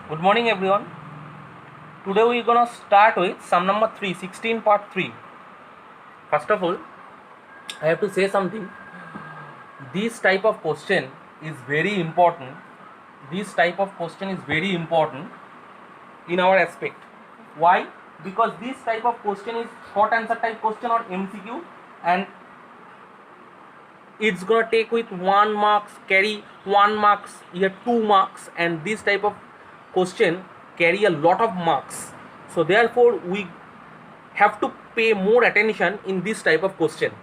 Good morning everyone. Today we're gonna start with sum number 3, 16 part 3. First of all, I have to say something. This type of question is very important. This type of question is very important in our aspect. Why? Because this type of question is short answer type question or MCQ, and it's gonna take with 1 marks, carry 1 marks, here 2 marks, and this type of question carry a lot of marks. So therefore we have to pay more attention in this type of question.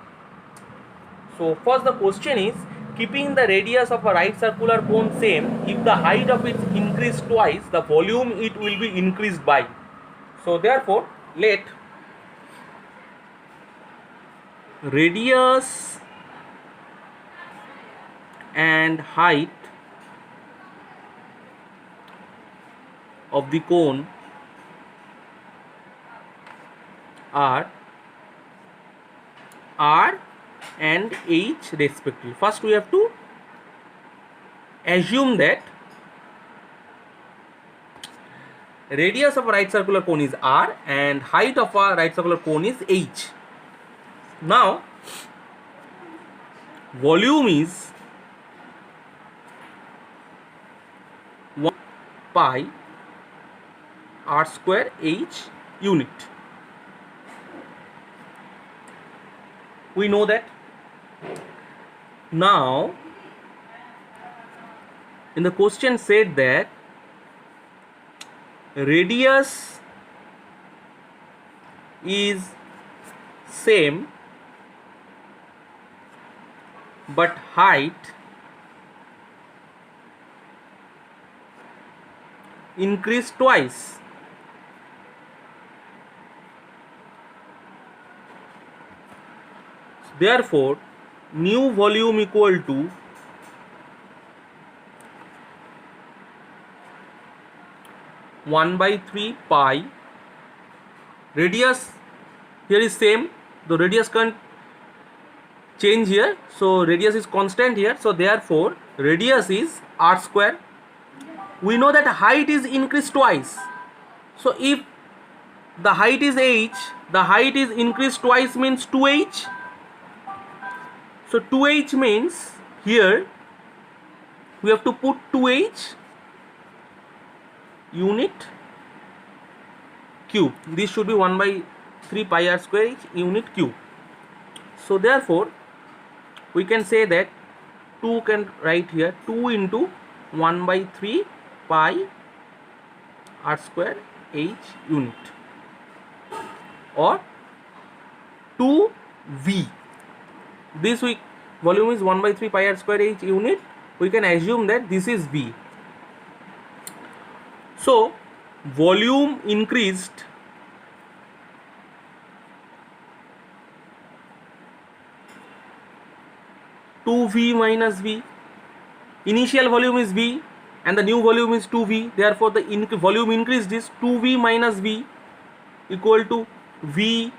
So first the question is, keeping the radius of a right circular cone same, if the height of it increased twice, the volume it will be increased by. So therefore let radius and height of the cone are R and H respectively. First we have to assume that radius of a right circular cone is R and height of a right circular cone is H. Now volume is 1 pi R square H unit. We know that. Now in the question said that radius is same but height increased twice. Therefore new volume equal to one by 3 pi, radius here is same, the radius can't change here, so radius is constant here, so therefore radius is R square. We know that height is increased twice, so if the height is H, the height is increased twice means 2H. So 2H means here we have to put 2H unit cube. This should be 1 by 3 pi R square H unit cube. So therefore we can say that 2 can write here 2 into 1 by 3 pi R square H unit, or 2V. This volume is 1 by 3 pi R square H unit. We can assume that this is V. So volume increased to V minus V. Initial volume is V and the new volume is 2V. Therefore the volume increased is 2V minus V equal to V.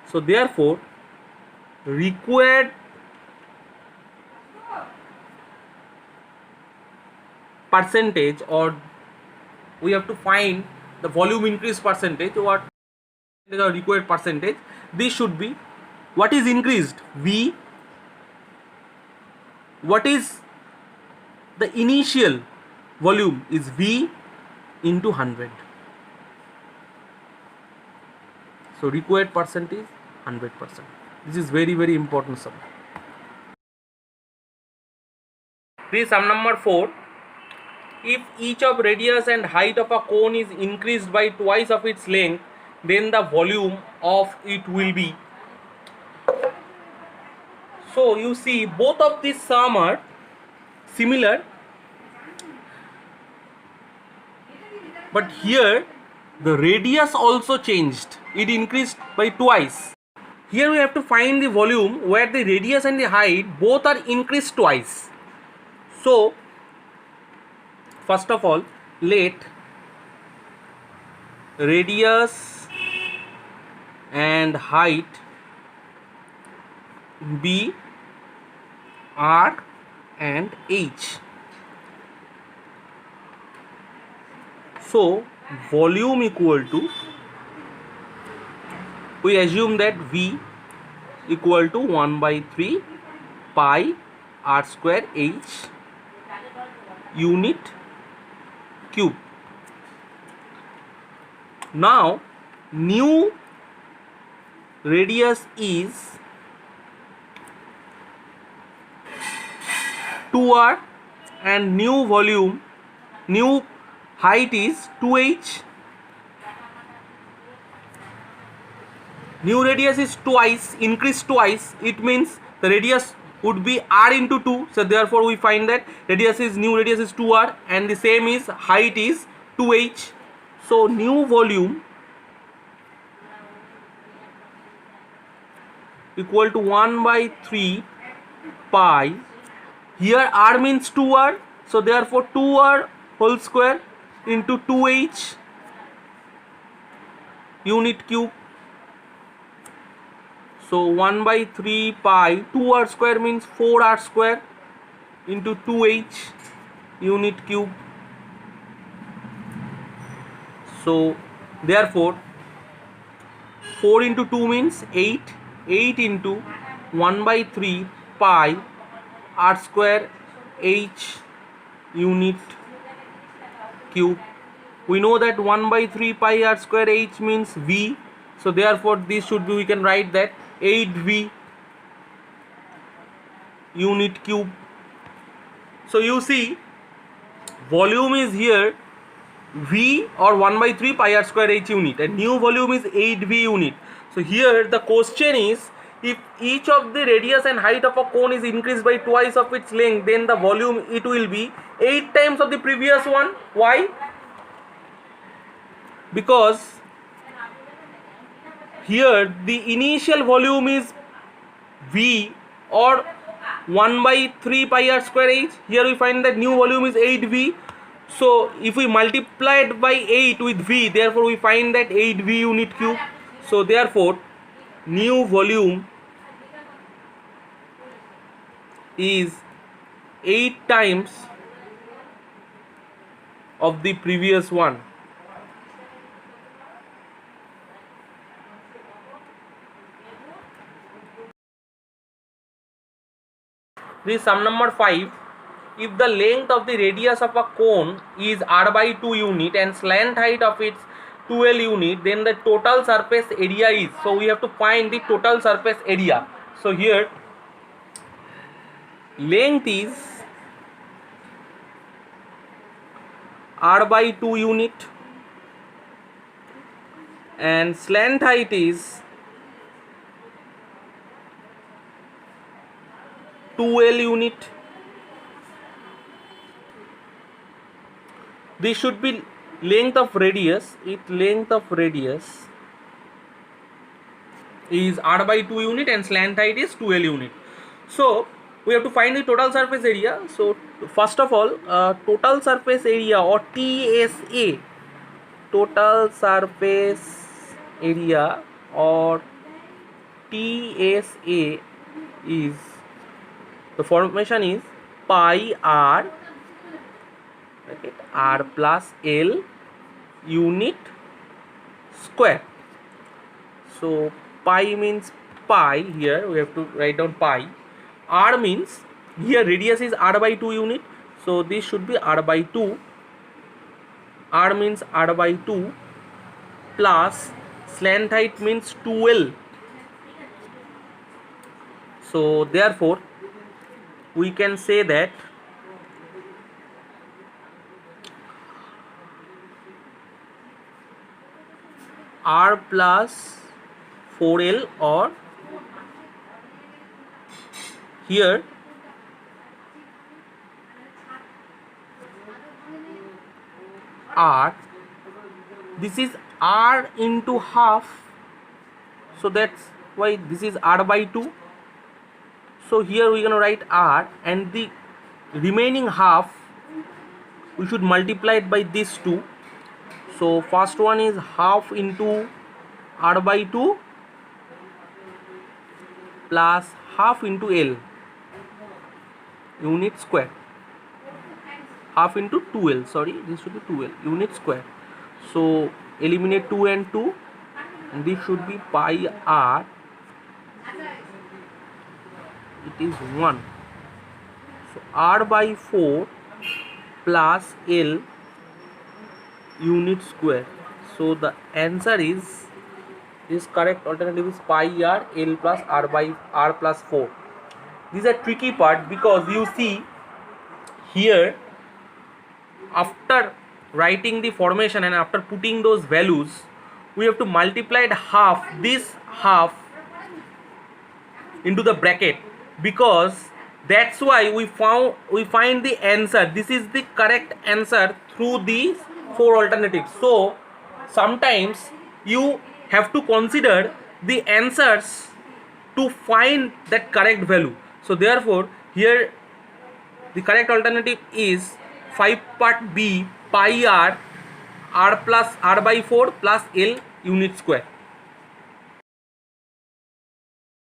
So therefore required percentage, or we have to find the volume increase percentage, what is the required percentage. This should be, what is increased? V. What is the initial volume is V into 100. So required percentage 100%. This is very important sum. This sum number 4. If each of radius and height of a cone is increased by twice of its length, then the volume of it will be. So you see both of these sum are similar, but here the radius also changed, it increased by twice. Here we have to find the volume where the radius and the height both are increased twice. So first of all let radius and height be R and H. So volume equal to, we assume that V equal to 1 by 3 pi r square h unit cube. Now new radius is 2r and new volume, new height is 2h. New radius is twice, increased twice, it means the radius would be r into 2. So therefore we find that new radius is 2r and the same is height is 2h. So new volume equal to 1 by 3 pi, here r means 2r, so therefore 2r whole square into 2h unit cube. So 1 by 3 pi, 2r square means 4r square into 2h unit cube. So therefore 4 into 2 means 8, 8 into 1 by 3 pi r square h unit cube. We know that 1 by 3 pi r square h means V, so therefore this should be, we can write that 8V unit cube. So you see volume is here V or 1 by 3 pi r square h unit and new volume is 8V unit. So here the question is, if each of the radius and height of a cone is increased by twice of its length, then the volume it will be 8 times of the previous one. Why? Because here the initial volume is V or 1 by 3 pi r square h. Here we find that new volume is 8V. So if we multiply it by 8 with V, therefore we find that 8V unit cube. So therefore new volume is 8 times of the previous one. This is sum number 5. If the length of the radius of a cone is r by 2 unit and slant height of its 2l unit, then the total surface area is, so we have to find the total surface area. So here length is r by 2 unit and slant height is 2l unit. This should be length of radius. Length of radius is r by 2 unit and slant height is 2l unit. So we have to find the total surface area. So first of all, total surface area or TSA, total surface area or TSA is, the formation is pi r r plus l unit square. So pi means pi, here we have to write down pi. R means, here radius is r by 2 unit, so this should be r by 2. R means r by 2 plus slant height means 2l. So therefore we can say that r plus 4l, or here r, this is r into half, so that's why this is r by 2. So here we are going to write r, and the remaining half we should multiply it by these two. So first one is half into r by 2 plus half into l unit square, half into 2l, sorry, this should be 2l unit square. So eliminate 2 and 2, and this should be pi r, it is 1. So r by 4 plus L unit square. So the answer is, this correct alternative is pi r L plus r by r plus 4. This is a tricky part because you see here, after writing the formation and after putting those values, we have to multiply half, this half into the bracket, because that's why we find the answer. This is the correct answer through these 4 alternatives. So sometimes you have to consider the answers to find that correct value. So therefore here the correct alternative is 5 part B, pi r, r plus r by 4 plus L unit square.